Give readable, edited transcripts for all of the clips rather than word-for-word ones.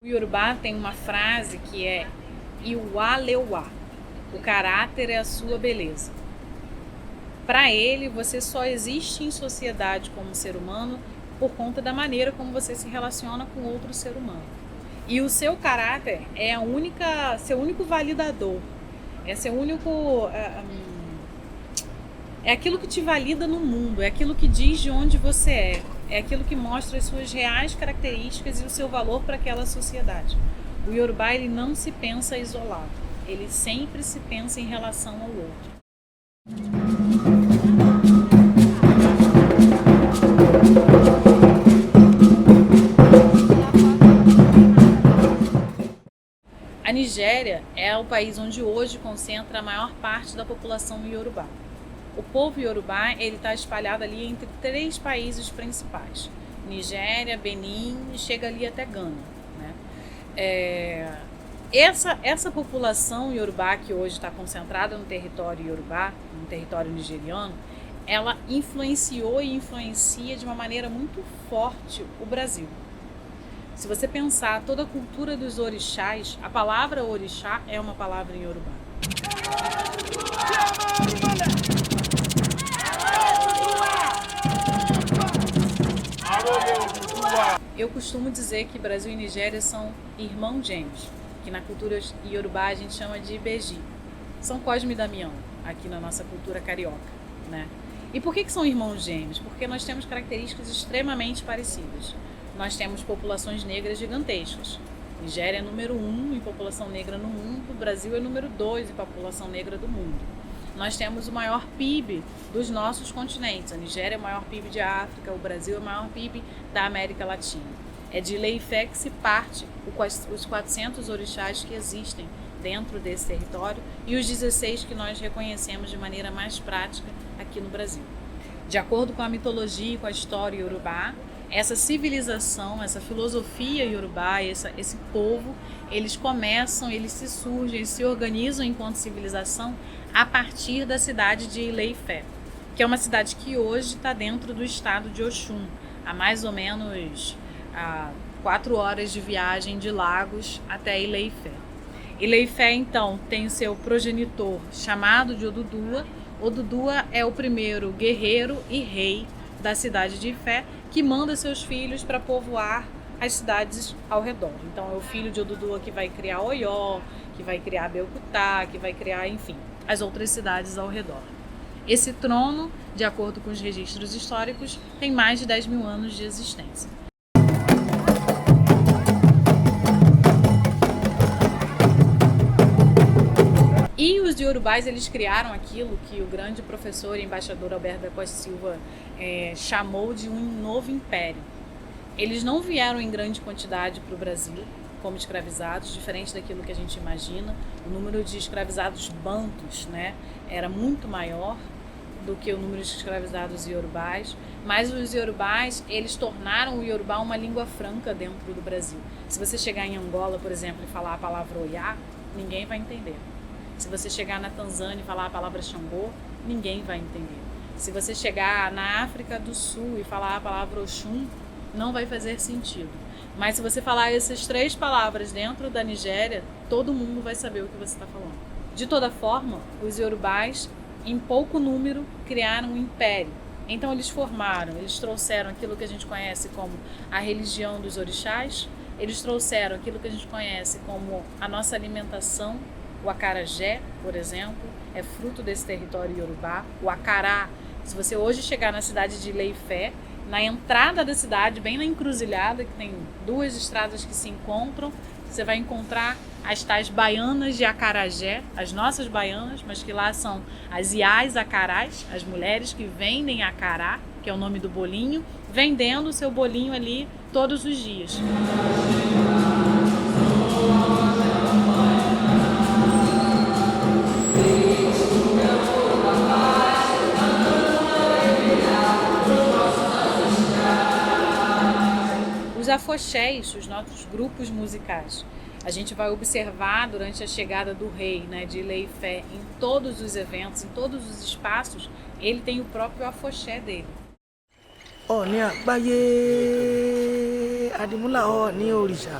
O Iorubá tem uma frase que é Iwa Leuá, o caráter é a sua beleza. Para ele, você só existe em sociedade como ser humano por conta da maneira como você se relaciona com outro ser humano. E o seu caráter é seu único validador, é seu único é aquilo que te valida no mundo, é aquilo que diz de onde você é aquilo que mostra as suas reais características e o seu valor para aquela sociedade. O Iorubá, ele não se pensa isolado, ele sempre se pensa em relação ao outro. A Nigéria é o país onde hoje concentra a maior parte da população Iorubá. O povo Iorubá está espalhado ali entre 3 países principais: Nigéria, Benin e chega ali até Gana, né? Essa população Iorubá que hoje está concentrada no território Iorubá, no território nigeriano, ela influenciou e influencia de uma maneira muito forte o Brasil. Se você pensar toda a cultura dos orixás, a palavra orixá é uma palavra em Iorubá. Eu costumo dizer que Brasil e Nigéria são irmãos gêmeos, que na cultura Iorubá a gente chama de Ibeji. São Cosme e Damião, aqui na nossa cultura carioca, né? E por que são irmãos gêmeos? Porque nós temos características extremamente parecidas. Nós temos populações negras gigantescas. Nigéria é número 1 em população negra no mundo, o Brasil é número 2 em população negra do mundo. Nós temos o maior PIB dos nossos continentes. A Nigéria é o maior PIB de África, o Brasil é o maior PIB da América Latina. É de Ilé-Ifé que se parte os 400 orixás que existem dentro desse território e os 16 que nós reconhecemos de maneira mais prática aqui no Brasil. De acordo com a mitologia e com a história iorubá, essa civilização, essa filosofia iorubá, esse povo, eles se surgem, eles se organizam enquanto civilização a partir da cidade de Ilé-Ifé, que é uma cidade que hoje está dentro do estado de Oxum, a mais ou menos 4 horas de viagem de Lagos até Ilé-Ifé. Ilé-Ifé, então, tem o seu progenitor chamado de Odudua. Odudua é o primeiro guerreiro e rei da cidade de Ifé, que manda seus filhos para povoar as cidades ao redor. Então é o filho de Odudua que vai criar Oió, que vai criar Belcutá, que vai criar, enfim, as outras cidades ao redor. Esse trono, de acordo com os registros históricos, tem mais de 10 mil anos de existência. E os iorubás, eles criaram aquilo que o grande professor e embaixador Alberto da Costa Silva chamou de um novo império. Eles não vieram em grande quantidade para o Brasil como escravizados, diferente daquilo que a gente imagina. O número de escravizados bantus, né, era muito maior do que o número de escravizados iorubás, mas os iorubás, eles tornaram o iorubá uma língua franca dentro do Brasil. Se você chegar em Angola, por exemplo, e falar a palavra Oiá, ninguém vai entender. Se você chegar na Tanzânia e falar a palavra Xangô, ninguém vai entender. Se você chegar na África do Sul e falar a palavra Oxum, não vai fazer sentido. Mas se você falar essas 3 palavras dentro da Nigéria, todo mundo vai saber o que você está falando. De toda forma, os iorubás, em pouco número, criaram um império. Então eles trouxeram aquilo que a gente conhece como a religião dos orixás, eles trouxeram aquilo que a gente conhece como a nossa alimentação. O acarajé, por exemplo, é fruto desse território iorubá. O acará, se você hoje chegar na cidade de Ilé-Ifé, na entrada da cidade, bem na encruzilhada, que tem 2 estradas que se encontram, você vai encontrar as tais baianas de acarajé, as nossas baianas, mas que lá são as iás acarás, as mulheres que vendem acará, que é o nome do bolinho, vendendo o seu bolinho ali todos os dias. Os afoxés, os nossos grupos musicais, a gente vai observar durante a chegada do rei, né, de Ilé-Ifé, em todos os eventos, em todos os espaços, ele tem o próprio afoxé dele. Oh, Nia, Baye, Adimula, oh, Nia Orisha.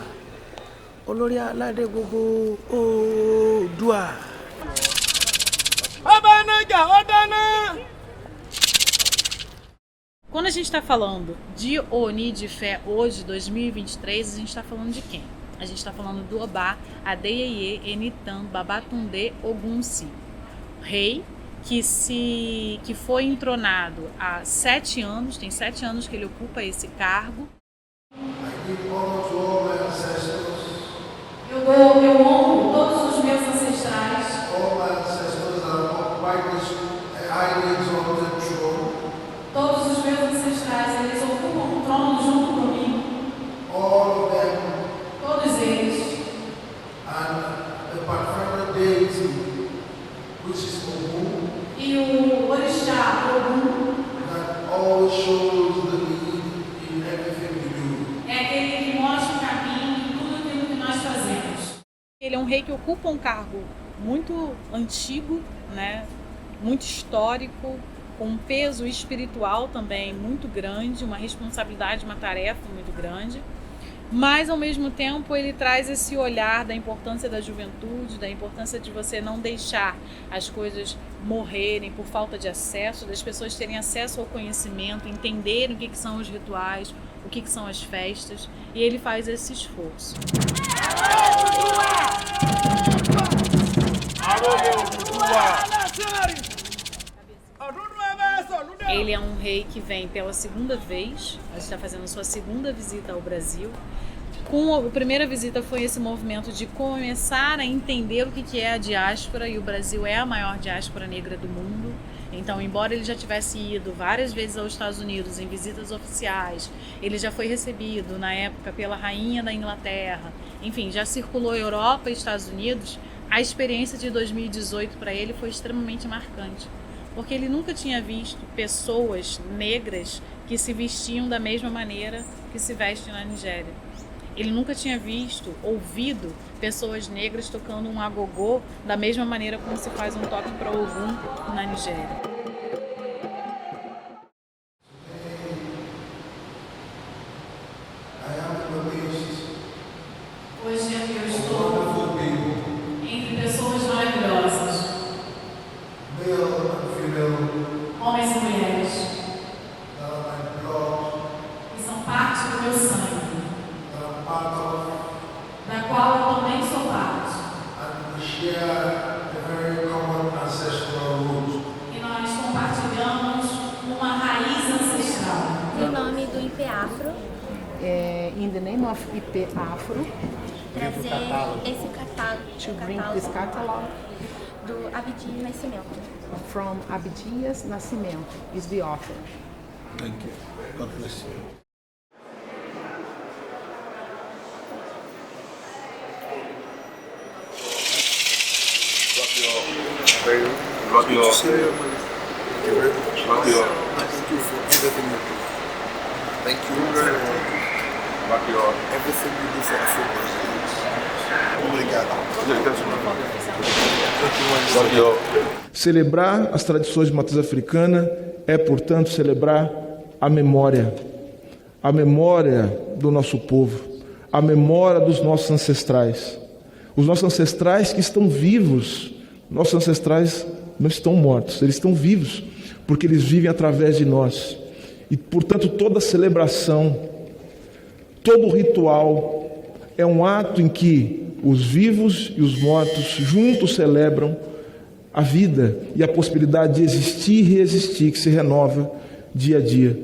olórí aládé gbogbo Oòduà. Quando a gente está falando de Ooni de Fé hoje, 2023, a gente está falando de quem? A gente está falando do Obá Adeyeye Enitan Babatunde Ogunsi, rei que foi entronado há 7 anos, tem 7 anos que ele ocupa esse cargo. Eu honro todos os meus ancestrais. Todos os meus ancestrais, eles ocupam o trono junto comigo. Todos eles. E o orixá Ogum é aquele que mostra o caminho em tudo aquilo que nós fazemos. Ele é um rei que ocupa um cargo muito antigo, né? Muito histórico, com um peso espiritual também muito grande, uma responsabilidade, uma tarefa muito grande, mas ao mesmo tempo ele traz esse olhar da importância da juventude, da importância de você não deixar as coisas morrerem por falta de acesso, das pessoas terem acesso ao conhecimento, entenderem o que são os rituais, o que são as festas, e ele faz esse esforço. Ele é um rei que vem pela segunda vez, a gente está fazendo sua segunda visita ao Brasil. A primeira visita foi esse movimento de começar a entender o que é a diáspora, e o Brasil é a maior diáspora negra do mundo. Então, embora ele já tivesse ido várias vezes aos Estados Unidos em visitas oficiais, ele já foi recebido na época pela rainha da Inglaterra, enfim, já circulou Europa e Estados Unidos. A experiência de 2018 para ele foi extremamente marcante, porque ele nunca tinha visto pessoas negras que se vestiam da mesma maneira que se vestem na Nigéria. Ele nunca tinha ouvido pessoas negras tocando um agogô da mesma maneira como se faz um toque para Ogum na Nigéria. Hoje eu estou entre pessoas maravilhosas, homens e mulheres, que são parte do meu sangue, da qual eu também sou parte. E nós compartilhamos uma raiz ancestral. Em nome do IP Afro, in the name of IP Afro, trazer esse catálogo to bring this catalog do Abdias Nascimento. from Abdias Nascimento is the author. Thank you. God bless you. Rock your Thank you very much. rock your Thank you for everything you do. Thank you very much. rock your Everything you do for Afro-Brazilians. Obrigado. rock your Celebrar as tradições de matriz africana é, portanto, celebrar a memória do nosso povo, a memória dos nossos ancestrais. Os nossos ancestrais que estão vivos, nossos ancestrais não estão mortos, eles estão vivos, porque eles vivem através de nós. E, portanto, toda celebração, todo ritual é um ato em que os vivos e os mortos juntos celebram a vida e a possibilidade de existir e reexistir, que se renova dia a dia.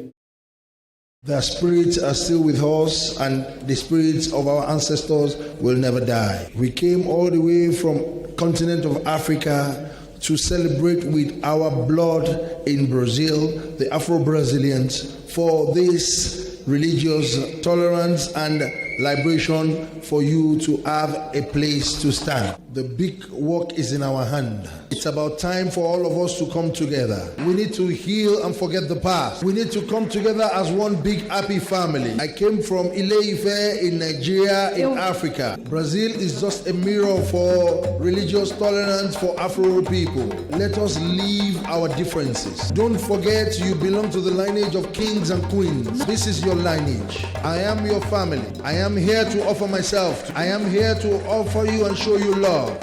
The spirits are still with us, and the spirits of our ancestors will never die. We came all the way from continent of Africa to celebrate with our blood in Brazil, the Afro-Brazilians, for this religious tolerance and liberation, for you to have a place to stand. The big work is in our hand. It's about time for all of us to come together. We need to heal and forget the past. We need to come together as one big happy family. I came from Ile-Ife in Nigeria, in Africa. Brazil is just a mirror for religious tolerance for Afro people. Let us leave our differences. Don't forget you belong to the lineage of kings and queens. This is your lineage. I am your family. I am here to offer myself. I am here to offer you and show you love.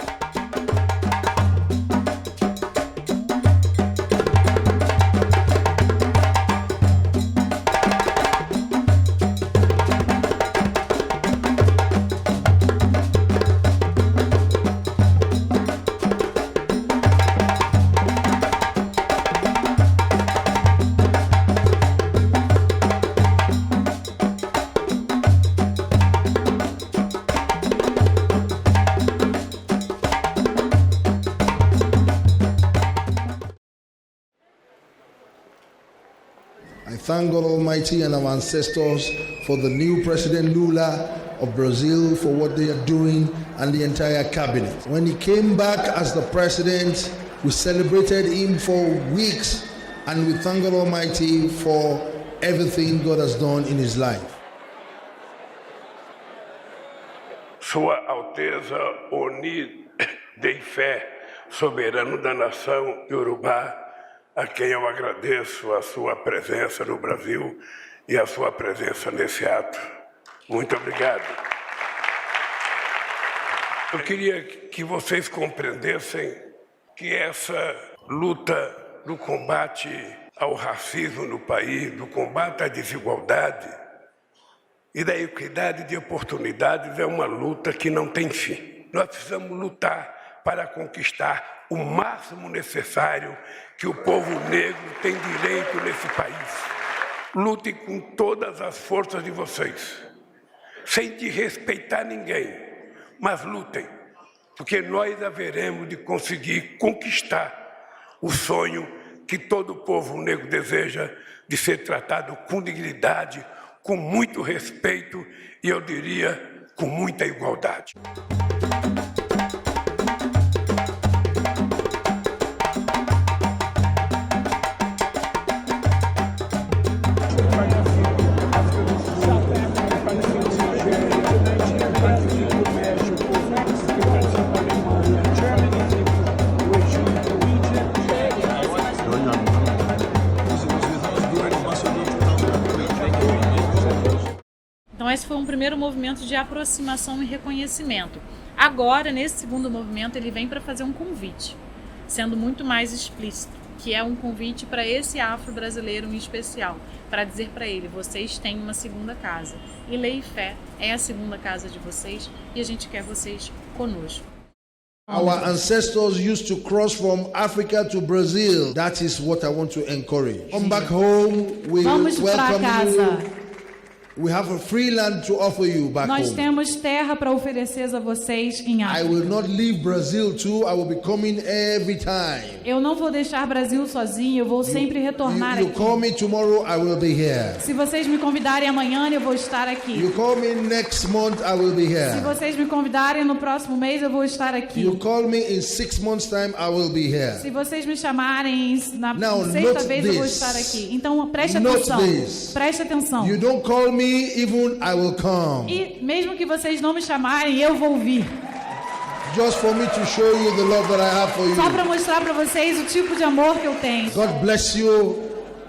I thank God Almighty and our ancestors for the new President Lula of Brazil for what they are doing and the entire cabinet. When he came back as the president, we celebrated him for weeks and we thank God Almighty for everything God has done in his life. Sua Alteza Oni Dei Fé, soberano da nação Yorubá, a quem eu agradeço a sua presença no Brasil e a sua presença nesse ato. Muito obrigado. Eu queria que vocês compreendessem que essa luta do combate ao racismo no país, do combate à desigualdade e da equidade de oportunidades é uma luta que não tem fim. Nós precisamos lutar para conquistar o máximo necessário que o povo negro tem direito nesse país. Lutem com todas as forças de vocês, sem desrespeitar ninguém, mas lutem, porque nós haveremos de conseguir conquistar o sonho que todo povo negro deseja de ser tratado com dignidade, com muito respeito e, eu diria, com muita igualdade. Então esse foi um primeiro movimento de aproximação e reconhecimento. Agora, nesse segundo movimento, ele vem para fazer um convite, sendo muito mais explícito, que é um convite para esse afro-brasileiro em especial, para dizer para ele, vocês têm uma segunda casa. E Lei e Fé é a segunda casa de vocês e a gente quer vocês conosco. Our ancestors used to cross from Africa to Brazil. That is what I want to encourage. Come back home. We Vamos para welcome casa. you. We have a free land to offer you back Nós home. temos terra para oferecer a vocês em I África. will not leave Brazil too. I will be coming every time. Eu não vou deixar Brasil sozinho, eu vou sempre retornar You aqui. call me tomorrow, I will be here. Se vocês me convidarem amanhã, eu vou estar aqui. You call me next month, I will be Se here. vocês me convidarem no próximo mês, eu vou estar aqui. You call me in 6 months' time, I will be here. Se vocês me chamarem na Now, sexta note vez, eu vou this. estar aqui. Então, preste Note atenção. this. Preste atenção. You don't call me, even I will come. E mesmo que vocês não me chamarem, eu vou vir. Just for me to show you the love that I have for Só para you. mostrar para vocês o tipo de amor que eu tenho. God bless you.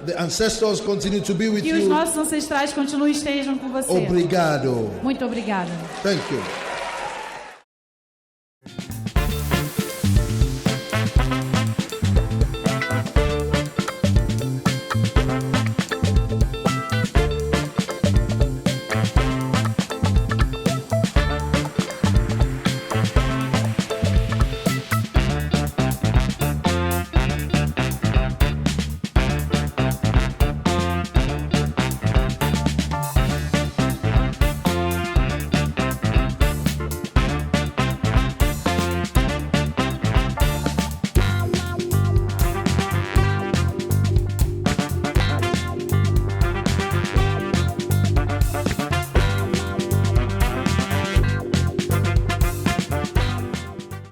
The ancestors continue to be with Que os you. nossos ancestrais continuem estejam com você. Obrigado. Muito obrigada. Thank you.